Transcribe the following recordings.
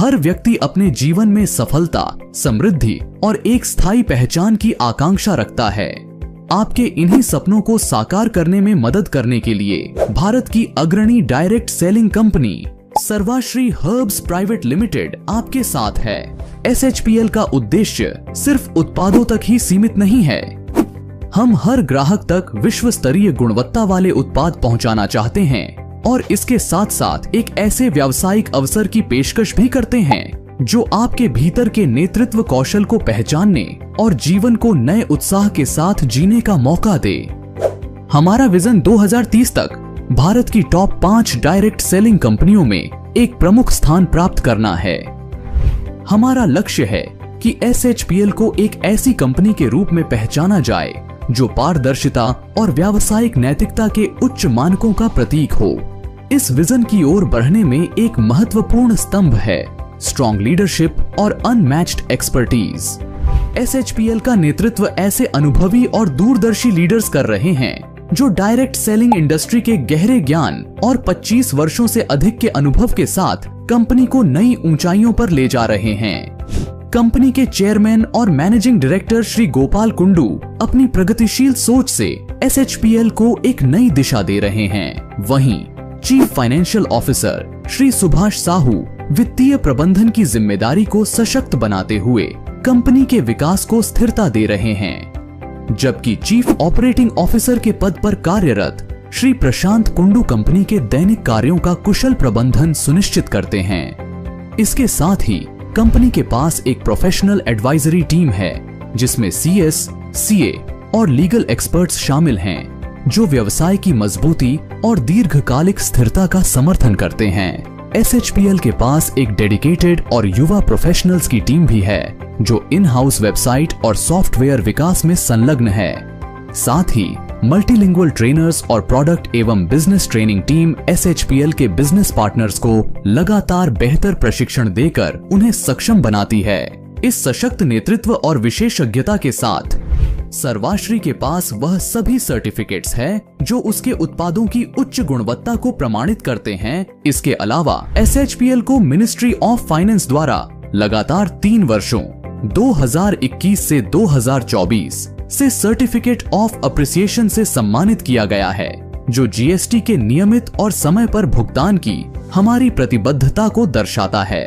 हर व्यक्ति अपने जीवन में सफलता, समृद्धि और एक स्थायी पहचान की आकांक्षा रखता है। आपके इन्हीं सपनों को साकार करने में मदद करने के लिए भारत की अग्रणी direct selling company Sarvashri herbs private limited आपके साथ है। SHPL का उद्देश्य सिर्फ उत्पादों तक ही सीमित नहीं है। हम हर ग्राहक तक विश्व स्तरीय गुणवत्ता वाले उत्पाद पहुंचाना चाहते हैं और इसके साथ साथ एक ऐसे व्यावसायिक अवसर की पेशकश भी करते हैं जो आपके भीतर के नेतृत्व कौशल को पहचानने और जीवन को नए उत्साह के साथ जीने का मौका दे। हमारा विजन 2030 तक भारत की टॉप 5 डायरेक्ट सेलिंग कंपनियों में एक प्रमुख स्थान प्राप्त करना है। हमारा लक्ष्य है कि SHPL को एक ऐसी कंपनी के रूप में पहचाना जाए जो पारदर्शिता और व्यावसायिक नैतिकता के उच्च मानकों का प्रतीक हो। इस विजन की ओर बढ़ने में एक महत्वपूर्ण स्तंभ है स्ट्रॉन्ग लीडरशिप और अनमैच्ड एक्सपर्टीज। SHPL का नेतृत्व ऐसे अनुभवी और दूरदर्शी लीडर्स कर रहे हैं जो डायरेक्ट सेलिंग इंडस्ट्री के गहरे ज्ञान और 25 वर्षों से अधिक के अनुभव के साथ कंपनी को नई ऊंचाइयों पर ले जा रहे हैं। कंपनी के चेयरमैन और मैनेजिंग डायरेक्टर श्री गोपाल कुंडू अपनी प्रगतिशील सोच से SHPL को एक नई दिशा दे रहे हैं। वहीं chief financial officer Shri Subhash Sahu वित्तीय प्रबंधन की जिम्मेदारी को सशक्त बनाते हुए कंपनी के विकास को स्थिरता दे रहे हैं, जबकि चीफ ऑपरेटिंग ऑफिसर के पद पर कार्यरत श्री प्रशांत कुंडू कंपनी के दैनिक कार्यों का कुशल प्रबंधन सुनिश्चित करते हैं। इसके साथ ही कंपनी के पास एक प्रोफेशनल एडवाइजरी टीम है जिसमें CS, CA और लीगल एक्सपर्ट्स शामिल हैं जो व्यवसाय की मजबूती और दीर्घकालिक स्थिरता का समर्थन करते हैं। SHPL के पास एक डेडिकेटेड और युवा प्रोफेशनल्स की टीम भी है जो इन हाउस वेबसाइट और सॉफ्टवेयर विकास में संलग्न है। साथ ही मल्टीलिंगुअल ट्रेनर्स और प्रोडक्ट एवं बिजनेस ट्रेनिंग टीम SHPL के बिजनेस पार्टनर्स को लगातार बेहतर प्रशिक्षण देकर उन्हें सक्षम बनाती है। इस सशक्त नेतृत्व और विशेषज्ञता के साथ सर्वाश्री के पास वह सभी सर्टिफिकेट्स हैं जो उसके उत्पादों की उच्च गुणवत्ता को प्रमाणित करते हैं। इसके अलावा SHPL को मिनिस्ट्री ऑफ फाइनेंस द्वारा लगातार 3 वर्षों 2021 से 2024 से सर्टिफिकेट ऑफ अप्रिसिएशन से सम्मानित किया गया है, जो GST के नियमित और समय पर भुगतान की हमारी प्रतिबद्धता को दर्शाता है।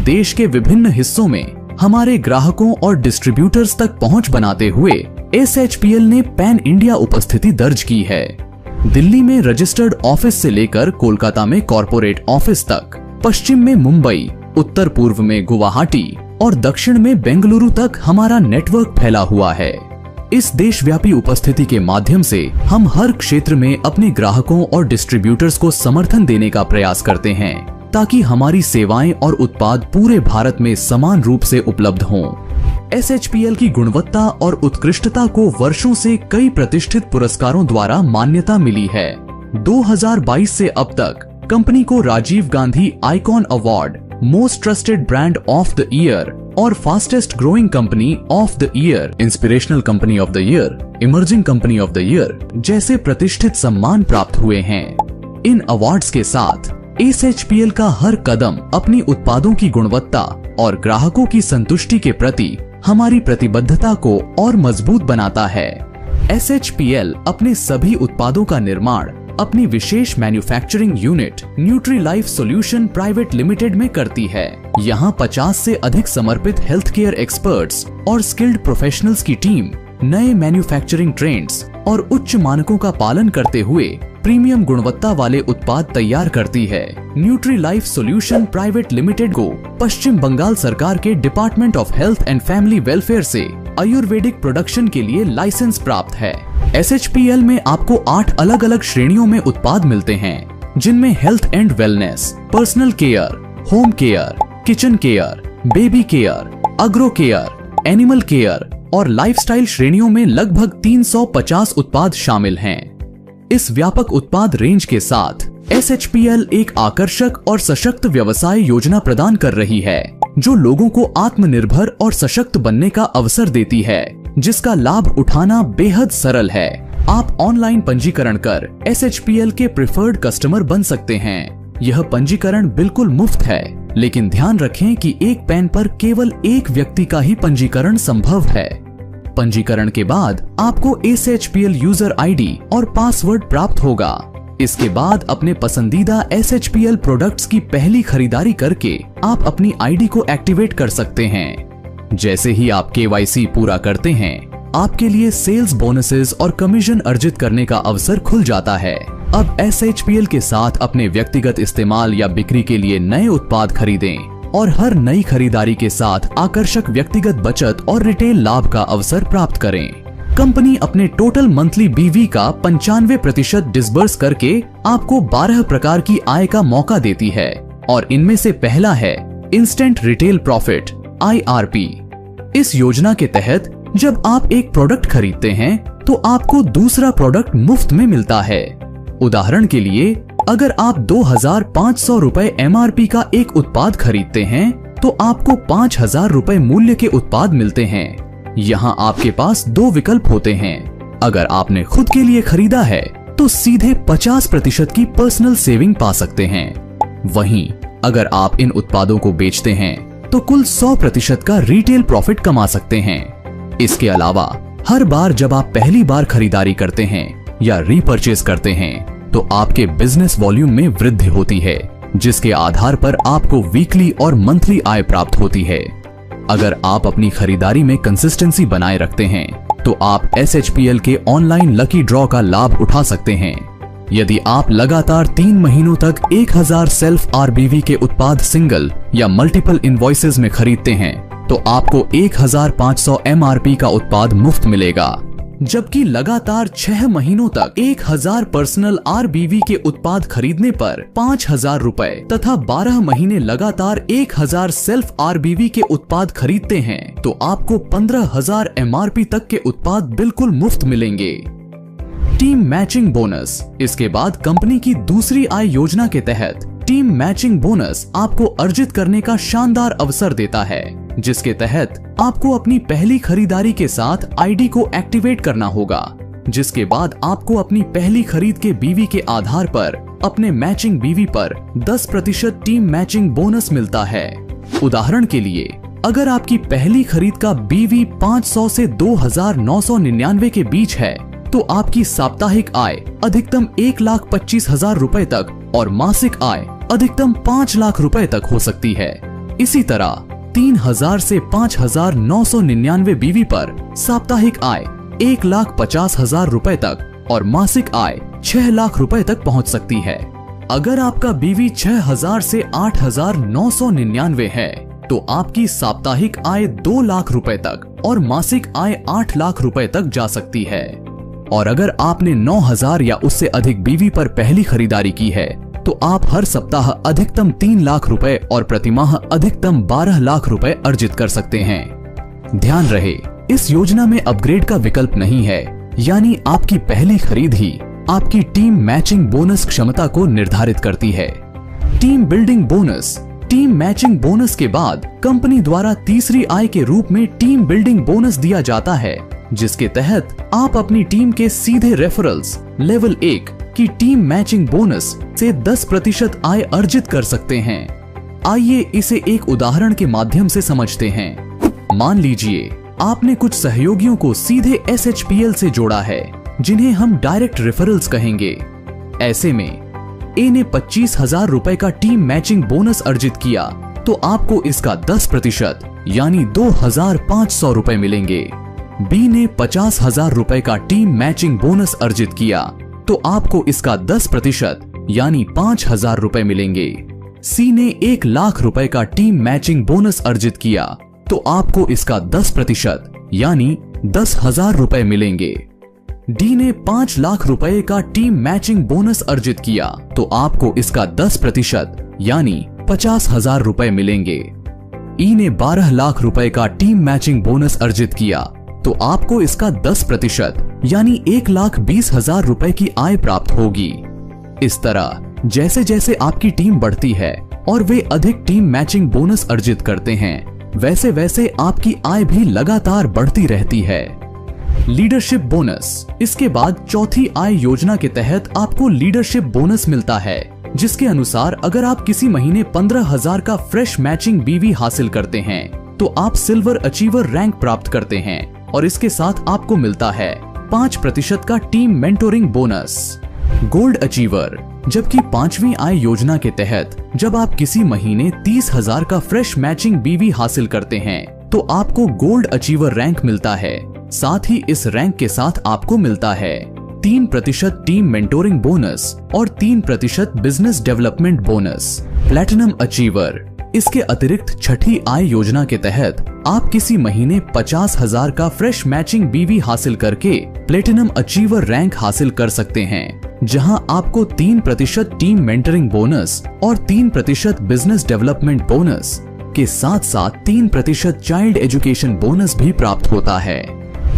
देश के विभिन्न हिस्सों में हमारे ग्राहकों और डिस्ट्रीब्यूटर्स तक पहुंच बनाते हुए SHPL ने पैन इंडिया उपस्थिति दर्ज की है। दिल्ली में रजिस्टर्ड ऑफिस से लेकर कोलकाता में कॉर्पोरेट ऑफिस तक, पश्चिम में मुंबई, उत्तर पूर्व में गुवाहाटी और दक्षिण में बेंगलुरु तक हमारा नेटवर्क फैला हुआ है। इस देशव्यापी उपस्थिति के माध्यम से हम हर क्षेत्र में अपने ग्राहकों और डिस्ट्रीब्यूटर्स को समर्थन देने का प्रयास करते हैं ताकि हमारी सेवाएं और उत्पाद पूरे भारत में समान रूप से उपलब्ध हों। SHPL की गुणवत्ता और उत्कृष्टता को वर्षों से कई प्रतिष्ठित पुरस्कारों द्वारा मान्यता मिली है। 2022 से अब तक कंपनी को Rajiv Gandhi icon award, most trusted brand of the year और fastest growing company of the year, inspirational company of the year, emerging company of the year जैसे प्रतिष्ठित सम्मान प्राप्त हुए हैं। इन अवार्ड्स के साथ SHPL का हर कदम अपनी उत्पादों की गुणवत्ता और ग्राहकों की संतुष्टि के प्रति हमारी प्रतिबद्धता को और मजबूत बनाता है। SHPL अपने सभी उत्पादों का निर्माण अपनी विशेष manufacturing unit Nutrilife solution private limited में करती है। यहाँ 50 से अधिक समर्पित हेल्थ केयर एक्सपर्ट्स और स्किल्ड प्रोफेशनल्स की टीम नए मैन्युफैक्चरिंग ट्रेंड्स और उच्च मानकों का पालन करते हुए प्रीमियम गुणवत्ता वाले उत्पाद तैयार करती है। न्यूट्रीलाइफ सॉल्यूशन प्राइवेट लिमिटेड को पश्चिम बंगाल सरकार के department of health and family welfare से आयुर्वेदिक प्रोडक्शन के लिए लाइसेंस प्राप्त है। SHPL में आपको 8 अलग अलग श्रेणियों में उत्पाद मिलते हैं, जिनमें health and wellness, personal care, home care, kitchen care, baby care, agro care, animal care और लाइफस्टाइल श्रेणियों में लगभग 350 उत्पाद शामिल हैं। इस व्यापक उत्पाद रेंज के साथ SHPL एक आकर्षक और सशक्त व्यवसाय योजना प्रदान कर रही है, जो लोगों को आत्मनिर्भर और सशक्त बनने का अवसर देती है, जिसका लाभ उठाना बेहद सरल है। आप ऑनलाइन पंजीकरण कर SHPL के प्रिफर्ड कस्टमर बन सकते हैं। यह पंजीकरण बिल्कुल मुफ्त है। लेकिन ध्यान रखें कि एक पैन पर केवल एक व्यक्ति का ही पंजीकरण संभव है। पंजीकरण के बाद आपको SHPL यूजर आईडी और पासवर्ड प्राप्त होगा। इसके बाद अपने पसंदीदा SHPL प्रोडक्ट्स की पहली खरीदारी करके आप अपनी आईडी को एक्टिवेट कर सकते हैं। जैसे ही आप KYC पूरा करते हैं, आपके लिए सेल्स बोनसेस और कमीशन अर्जित करने का अवसर खुल जाता है। अब SHPL के साथ अपने व्यक्तिगत इस्तेमाल या बिक्री के लिए नए उत्पाद खरीदें और हर नई खरीदारी के साथ आकर्षक व्यक्तिगत बचत और रिटेल लाभ का अवसर प्राप्त करें। कंपनी अपने टोटल मंथली BV का 95% डिसबर्स करके आपको 12 प्रकार की आय का मौका देती है और इनमें से पहला है इंस्टेंट रिटेल प्रॉफिट IRP। इस योजना के तहत जब आप एक प्रोडक्ट खरीदते हैं तो आपको दूसरा प्रोडक्ट मुफ्त में मिलता है। उदाहरण के लिए, अगर आप 2500 रुपए MRP का एक उत्पाद खरीदते हैं तो आपको 5000 रुपए मूल्य के उत्पाद मिलते हैं। यहाँ आपके पास 2 विकल्प होते हैं। अगर आपने खुद के लिए खरीदा है तो सीधे 50% की पर्सनल सेविंग पा सकते हैं। वहीं अगर आप इन उत्पादों को बेचते हैं तो कुल 100% का रिटेल प्रॉफिट कमा सकते हैं। इसके अलावा हर बार जब आप पहली बार खरीदारी करते हैं या रीपरचेज करते हैं तो आपके बिजनेस वॉल्यूम में वृद्धि होती है, जिसके आधार पर आपको वीकली और मंथली आय प्राप्त होती है। अगर आप अपनी खरीदारी में कंसिस्टेंसी बनाए रखते हैं तो आप SHPL के ऑनलाइन लकी ड्रॉ का लाभ उठा सकते हैं। यदि आप लगातार 3 महीनों तक 1000 सेल्फ RBV के उत्पाद सिंगल या मल्टीपल इनवॉइसेज में खरीदते हैं तो आपको 1500 MRP का उत्पाद मुफ्त मिलेगा। जबकि लगातार 6 महीनों तक 1000 पर्सनल RBV के उत्पाद खरीदने पर 5000 रुपए तथा 12 महीने लगातार 1000 सेल्फ RBV के उत्पाद खरीदते हैं तो आपको 15000 MRP तक के उत्पाद बिल्कुल मुफ्त मिलेंगे। Team matching bonus. इसके बाद कंपनी की दूसरी आय योजना के तहत टीम मैचिंग बोनस आपको अर्जित करने का शानदार अवसर देता है, जिसके तहत आपको अपनी पहली खरीदारी के साथ आईडी को एक्टिवेट करना होगा, जिसके बाद आपको अपनी पहली खरीद के BV के आधार पर अपने मैचिंग BV पर 10% टीम मैचिंग बोनस मिलता है। उदाहरण के लिए, अगर आपकी पहली खरीद का BV 500 से 2999 के बीच है तो आपकी साप्ताहिक आय अधिकतम 1,25,000 रुपए तक और मासिक आय अधिकतम 5 लाख रुपए तक हो सकती है। इसी तरह 3000 से 5999 BV पर साप्ताहिक आय 1,50,000 रुपए तक और मासिक आय 6 लाख रुपए तक पहुंच सकती है। अगर आपका BV 6000 से 8999 है तो आपकी साप्ताहिक आय 2 लाख रुपए तक और मासिक आय 8 लाख रुपए तक जा सकती है। और अगर आपने 9000 या उससे अधिक BV पर पहली खरीदारी की है तो आप हर सप्ताह अधिकतम 3 लाख रुपए और प्रतिमाह अधिकतम 12 लाख रुपए अर्जित कर सकते हैं। ध्यान रहे, इस योजना में अपग्रेड का विकल्प नहीं है, यानी आपकी पहली खरीद ही आपकी टीम मैचिंग बोनस क्षमता को निर्धारित करती है। Team building bonus. Team matching bonus के बाद कंपनी द्वारा तीसरी आय के रूप में टीम बिल्डिंग बोनस दिया जाता है, जिसके तहत आप अपनी टीम के सीधे रेफरल्स लेवल 1 की टीम मैचिंग बोनस से 10% आय अर्जित कर सकते हैं। आइए इसे एक उदाहरण के माध्यम से समझते हैं। मान लीजिए आपने कुछ सहयोगियों को सीधे SHPL से जोड़ा है, जिन्हें हम डायरेक्ट रेफरल्स कहेंगे। ऐसे में A ने 25,000 रुपए का टीम मैचिंग बोनस अर्जित किया तो आपको इसका 10% यानी 2,500 रुपए मिलेंगे। B ने 50,000 रुपए का टीम मैचिंग बोनस अर्जित किया तो आपको इसका 10% यानी 5,000 रुपए मिलेंगे। C ने 1 लाख रुपए का टीम मैचिंग बोनस अर्जित किया तो आपको इसका 10% यानी 10,000 रुपए मिलेंगे। D ने 5 लाख रुपए का टीम मैचिंग बोनस अर्जित किया तो आपको इसका 10% यानी 50,000 रुपए मिलेंगे। E ने 12 लाख रुपए का टीम मैचिंग बोनस अर्जित किया तो आपको इसका 10% यानी 1,20,000 रुपए की आय प्राप्त होगी। इस तरह जैसे जैसे आपकी टीम बढ़ती है और वे अधिक टीम मैचिंग बोनस अर्जित करते हैं, वैसे वैसे आपकी आय भी लगातार बढ़ती रहती है। Leadership bonus. इसके बाद चौथी आय योजना के तहत आपको लीडरशिप बोनस मिलता है, जिसके अनुसार अगर आप किसी महीने 15,000 का फ्रेश मैचिंग बीवी हासिल करते हैं तो आप सिल्वर अचीवर रैंक प्राप्त करते हैं और इसके साथ आपको मिलता है 5% का team mentoring bonus. Gold achiever, जबकि 5वीं आय योजना के तहत जब आप किसी महीने 30,000 का फ्रेश मैचिंग बीवी हासिल करते हैं तो आपको गोल्ड अचीवर रैंक मिलता है। साथ ही इस रैंक के साथ आपको मिलता है 3% टीम मेंटोरिंग बोनस और 3% business development bonus. Platinum achiever, इसके अतिरिक्त छठी आय योजना के तहत आप किसी महीने 50,000 का फ्रेश मैचिंग बीवी हासिल करके प्लेटिनम अचीवर रैंक हासिल कर सकते हैं, जहां आपको 3% टीम मेंटरिंग बोनस और 3% बिजनेस डेवलपमेंट बोनस के साथ साथ 3% चाइल्ड एजुकेशन बोनस भी प्राप्त होता है।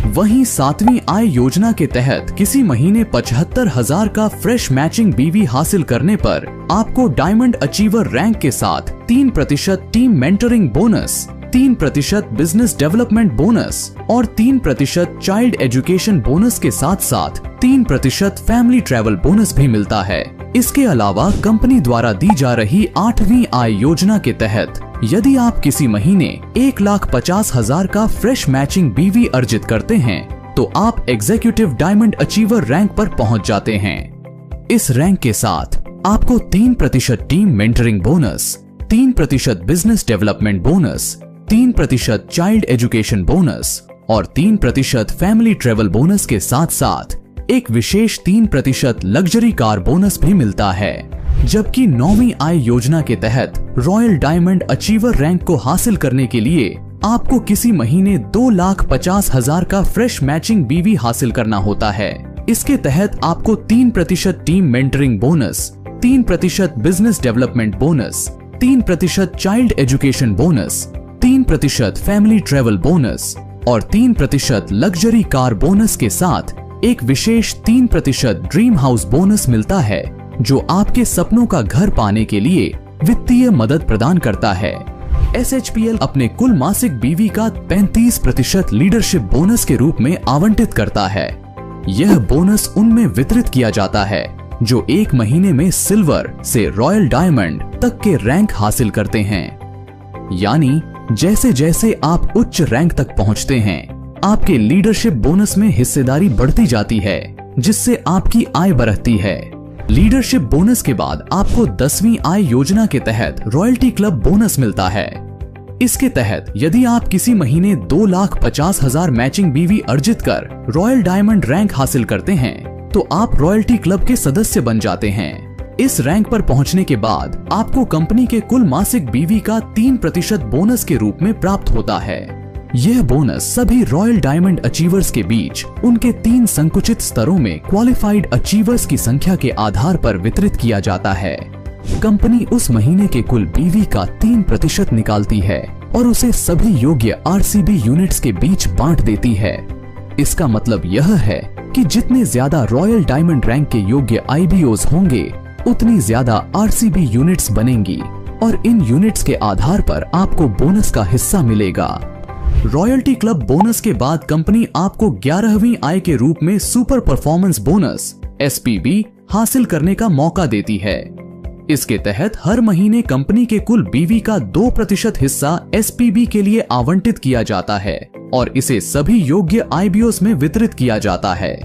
वहीं 7वीं आय योजना के तहत किसी महीने 75,000 का फ्रेश मैचिंग बीवी हासिल करने पर आपको डायमंड अचीवर रैंक के साथ 3% team mentoring bonus, 3% business development bonus और 3% चाइल्ड एजुकेशन बोनस के साथ साथ 3% फैमिली ट्रैवल बोनस भी मिलता है। इसके अलावा कंपनी द्वारा दी जा रही 8वीं आय योजना के तहत यदि आप किसी महीने 1,50,000 का फ्रेश मैचिंग बीवी अर्जित करते हैं तो आप एग्जीक्यूटिव डायमंड अचीवर रैंक पर पहुंच जाते हैं। इस रैंक के साथ आपको 3% team mentoring bonus, 3% business development bonus, 3% child education bonus और 3% फैमिली ट्रेवल बोनस के साथ साथ एक विशेष 3% लग्जरी कार बोनस भी मिलता है। जबकि 9वीं आय योजना के तहत रॉयल डायमंड अचीवर रैंक को हासिल करने के लिए आपको किसी महीने 2,50,000 का फ्रेश मैचिंग बीवी हासिल करना होता है। इसके तहत आपको 3% team mentoring bonus, 3% business development bonus, 3% child education bonus, 3% family travel bonus और 3% लग्जरी कार बोनस के साथ एक विशेष 3% ड्रीम हाउस बोनस मिलता है, जो आपके सपनों का घर पाने के लिए वित्तीय मदद प्रदान करता है। SHPL अपने कुल मासिक बीवी का 35% लीडरशिप बोनस के रूप में आवंटित करता है। यह बोनस उनमें वितरित किया जाता है जो एक महीने में सिल्वर से रॉयल डायमंड तक के रैंक हासिल करते हैं। यानी जैसे जैसे आप उच्च रैंक तक पहुंचते हैं, आपके लीडरशिप बोनस में हिस्सेदारी बढ़ती जाती है, जिससे आपकी आय बढ़ती है। लीडरशिप बोनस के बाद आपको 10वीं आय योजना के तहत रॉयल्टी क्लब बोनस मिलता है। इसके तहत यदि आप किसी महीने 2,50,000 मैचिंग बीवी अर्जित कर रॉयल डायमंड रैंक हासिल करते हैं तो आप रॉयल्टी क्लब के सदस्य बन जाते हैं। इस रैंक पर पहुंचने के बाद आपको कंपनी के कुल मासिक बीवी का 3% बोनस के रूप में प्राप्त होता है। यह बोनस सभी रॉयल डायमंड अचीवर्स के बीच उनके 3 संकुचित स्तरों में क्वालिफाइड अचीवर्स की संख्या के आधार पर वितरित किया जाता है। कंपनी उस महीने के कुल बीवी का 3% निकालती है और उसे सभी योग्य RCB यूनिट्स के बीच बांट देती है। इसका मतलब यह है कि जितने ज्यादा रॉयल डायमंड रैंक के योग्य IBOs होंगे, उतनी ज्यादा RCB यूनिट्स बनेंगी और इन यूनिट्स के आधार पर आपको बोनस का हिस्सा मिलेगा। रॉयल्टी क्लब बोनस के बाद कंपनी आपको 11वीं आय के रूप में सुपर परफॉर्मेंस बोनस SPB हासिल करने का मौका देती है। इसके तहत हर महीने कंपनी के कुल बीवी का 2% हिस्सा SPB के लिए आवंटित किया जाता है और इसे सभी योग्य IBOs में वितरित किया जाता है।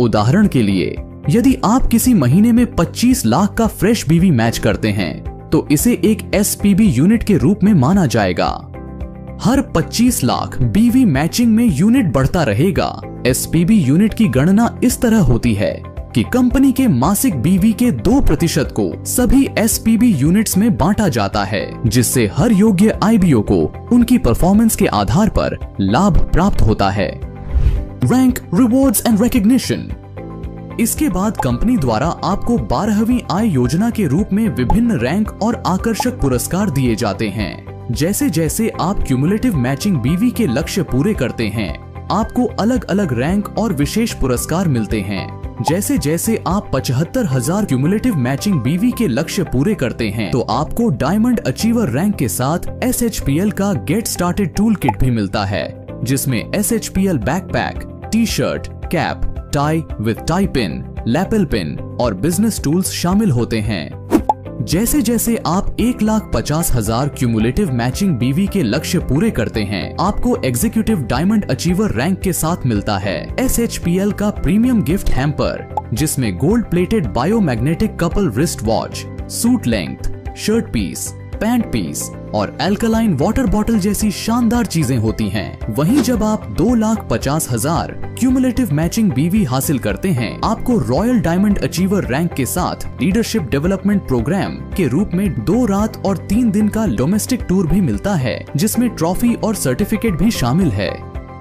उदाहरण के लिए, यदि आप किसी महीने में 25 लाख का फ्रेश बीवी मैच करते हैं तो इसे एक SPB यूनिट के रूप में माना जाएगा। हर 25 लाख बीवी मैचिंग में यूनिट बढ़ता रहेगा। SPB यूनिट की गणना इस तरह होती है कि कंपनी के मासिक बीवी के 2% को सभी SPB यूनिट्स में बांटा जाता है, जिससे हर योग्य IBO को उनकी परफॉर्मेंस के आधार पर लाभ प्राप्त होता है। Rank, rewards and recognition. इसके बाद कंपनी द्वारा आपको 12वीं आय योजना के रूप में विभिन्न रैंक और आकर्षक पुरस्कार दिए जाते हैं। जैसे जैसे आप क्यूमुलेटिव मैचिंग बीवी के लक्ष्य पूरे करते हैं, आपको अलग अलग रैंक और विशेष पुरस्कार मिलते हैं। जैसे जैसे आप 75,000 क्यूमुलेटिव मैचिंग बीवी के लक्ष्य पूरे करते हैं तो आपको डायमंड अचीवर रैंक के साथ SHPL का गेट स्टार्टेड टूल किट भी मिलता है, जिसमें SHPL backpack, t-shirt, cap, tie with tie pin, lapel pin और बिजनेस टूल्स शामिल होते हैं। जैसे जैसे आप 1,50,000 क्यूमुलेटिव मैचिंग बीवी के लक्ष्य पूरे करते हैं, आपको एग्जीक्यूटिव डायमंड अचीवर रैंक के साथ मिलता है SHPL का प्रीमियम गिफ्ट हैम्पर, जिसमें gold plated biomagnetic couple wrist watch, suit length, shirt piece, pant piece और एल्कलाइन वाटर बॉटल जैसी शानदार चीजें होती हैं। वहीं जब आप 2,50,000 क्यूमुलेटिव मैचिंग बीवी हासिल करते हैं, आपको रॉयल डायमंड अचीवर रैंक के साथ लीडरशिप डेवलपमेंट प्रोग्राम के रूप में 2 रात और 3 दिन का डोमेस्टिक टूर भी मिलता है, जिसमें ट्रॉफी और सर्टिफिकेट भी शामिल है।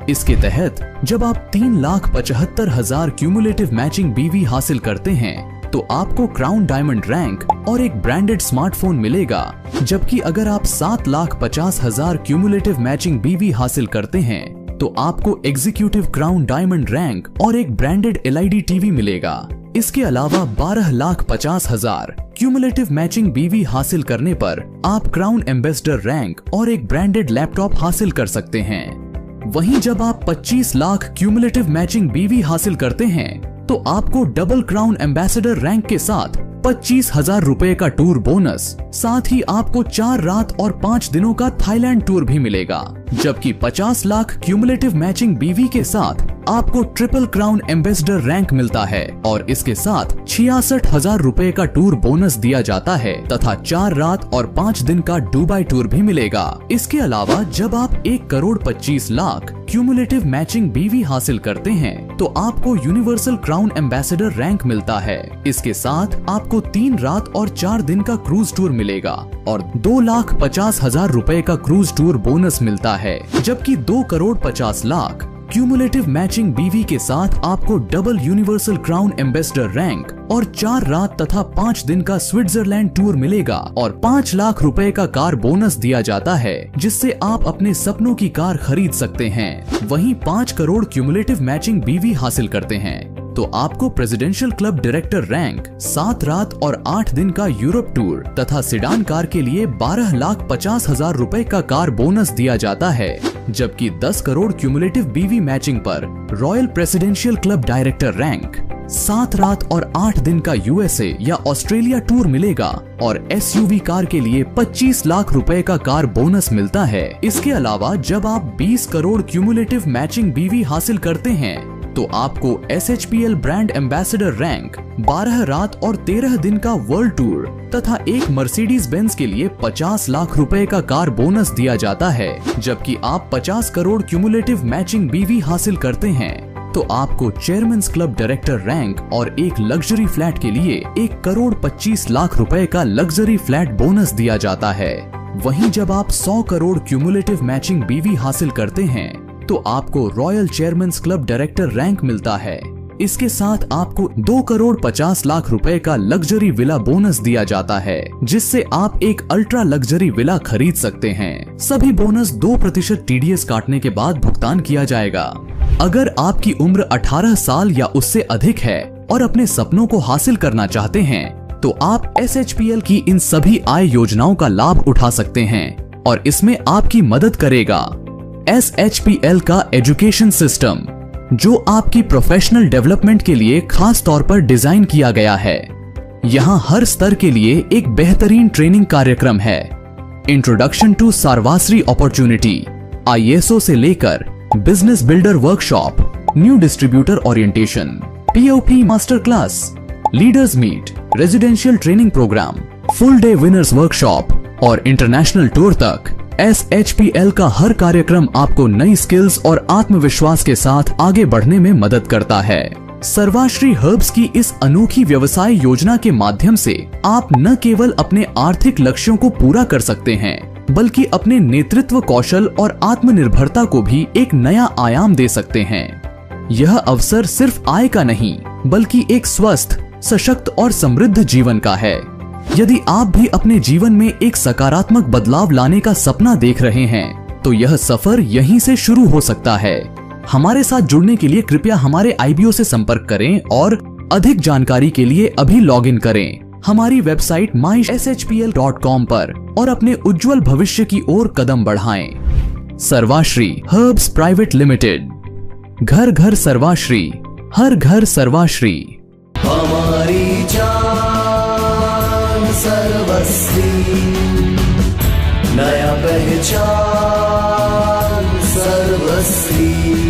इसके तहत जब आप 3,75,000 क्यूमुलेटिव मैचिंग बीवी हासिल करते हैं, तो आपको क्राउन डायमंड रैंक और एक ब्रांडेड स्मार्टफोन मिलेगा, जबकि अगर आप 7,50,000 क्यूमुलेटिव मैचिंग बीवी हासिल करते हैं, तो आपको एग्जीक्यूटिव क्राउन डायमंड रैंक और एक ब्रांडेड LED टीवी मिलेगा। इसके अलावा 12,50,000 क्यूमुलेटिव मैचिंग बीवी हासिल करने पर आप क्राउन एम्बेसडर रैंक और एक ब्रांडेड लैपटॉप हासिल कर सकते हैं। वहीं जब आप 25 लाख क्यूमुलेटिव मैचिंग बीवी हासिल करते हैं, तो आपको डबल क्राउन एम्बेसडर रैंक के साथ 25,000 रुपए का टूर बोनस, साथ ही आपको 4 रात और 5 दिनों का थाईलैंड टूर भी मिलेगा। जबकि 50 लाख क्यूमुलेटिव मैचिंग बीवी के साथ आपको ट्रिपल क्राउन एम्बेसडर रैंक मिलता है और इसके साथ 66,000 रुपए का टूर बोनस दिया जाता है तथा 4 रात और 5 दिन का दुबई टूर भी मिलेगा। इसके अलावा जब आप 1,25,00,000 क्यूमुलेटिव मैचिंग बीवी हासिल करते हैं, तो आपको यूनिवर्सल क्राउन एम्बेसडर रैंक मिलता है। इसके साथ आपको 3 रात और 4 दिन का क्रूज टूर मिलेगा और 2,50,000 रुपए का क्रूज टूर बोनस मिलता है। जबकि 2,50,00,000 क्यूमुलेटिव मैचिंग बीवी के साथ आपको double universal crown ambassador rank और 4 रात तथा 5 दिन का स्विट्जरलैंड टूर मिलेगा और 5 लाख रुपए का कार बोनस दिया जाता है, जिससे आप अपने सपनों की कार खरीद सकते हैं। वहीं 5 करोड़ क्यूमुलेटिव मैचिंग बीवी हासिल करते हैं, तो आपको प्रेसिडेंशियल क्लब डायरेक्टर रैंक, 7 रात और 8 दिन का यूरोप टूर तथा सिडान कार के लिए 12,50,000 रुपए का कार बोनस दिया जाता है। जबकि 10 करोड़ क्यूमुलेटिव बीवी मैचिंग पर royal presidential club director rank, 7 रात और 8 दिन का USA या ऑस्ट्रेलिया टूर मिलेगा और SUV कार के लिए 25 लाख रुपए का कार बोनस मिलता है। इसके अलावा जब आप 20 करोड़ क्यूमुलेटिव मैचिंग बीवी हासिल करते हैं, तो आपको SHPL ब्रांड एम्बेसडर रैंक, 12 रात और 13 दिन का वर्ल्ड टूर तथा एक मर्सिडीज बेंज के लिए 50 लाख रुपए का कार बोनस दिया जाता है। जबकि आप 50 करोड़ क्यूमुलेटिव मैचिंग बीवी हासिल करते हैं, तो आपको चेयरमैन्स क्लब डायरेक्टर रैंक और एक लग्जरी फ्लैट के लिए 1,25,00,000 रुपए का लग्जरी फ्लैट बोनस दिया जाता है। वहीं जब आप 100 करोड़ क्यूमुलेटिव मैचिंग बीवी हासिल करते हैं, तो आपको royal chairman's club director rank मिलता है। इसके साथ आपको 2,50,00,000 रुपए का लग्जरी विला बोनस दिया जाता है, जिससे आप एक अल्ट्रा लग्जरी विला खरीद सकते हैं। सभी बोनस 2% TDS काटने के बाद भुगतान किया जाएगा। अगर आपकी उम्र 18 साल या उससे अधिक है और अपने सपनों को हासिल करना चाहते हैं, तो आप SHPL की इन सभी आय योजनाओं का लाभ उठा सकते हैं और इसमें आपकी मदद करेगा SHPL का एजुकेशन सिस्टम, जो आपकी प्रोफेशनल डेवलपमेंट के लिए खास तौर पर डिजाइन किया गया है। यहाँ हर स्तर के लिए एक बेहतरीन ट्रेनिंग कार्यक्रम है। Introduction to Sarvashree opportunity, ISO से लेकर business builder workshop, new distributor orientation, POP master class, leaders meet, residential training programme, full day winners workshop और इंटरनेशनल टूर तक SHPL का हर कार्यक्रम आपको नई स्किल्स और आत्मविश्वास के साथ आगे बढ़ने में मदद करता है। सर्वाश्री हर्ब्स की इस अनोखी व्यवसाय योजना के माध्यम से आप न केवल अपने आर्थिक लक्ष्यों को पूरा कर सकते हैं, बल्कि अपने नेतृत्व कौशल और आत्मनिर्भरता को भी एक नया आयाम दे सकते हैं। यह अवसर सिर्फ आय का नहीं, बल्कि एक स्वस्थ, सशक्त और समृद्ध जीवन का है। यदि आप भी अपने जीवन में एक सकारात्मक बदलाव लाने का सपना देख रहे हैं, तो यह सफर यहीं से शुरू हो सकता है। हमारे साथ जुड़ने के लिए कृपया हमारे IBO से संपर्क करें और अधिक जानकारी के लिए अभी लॉगिन करें हमारी वेबसाइट myshpl.com पर और अपने उज्जवल भविष्य की ओर कदम बढ़ाएं। सर्वाश्री हर्ब्स प्राइवेट लिमिटेड, घर घर सर्वाश्री, हर घर सर्वाश्री। हमारी जान सर्व सर्वस्वी, नया पहचान सर्वस्वी।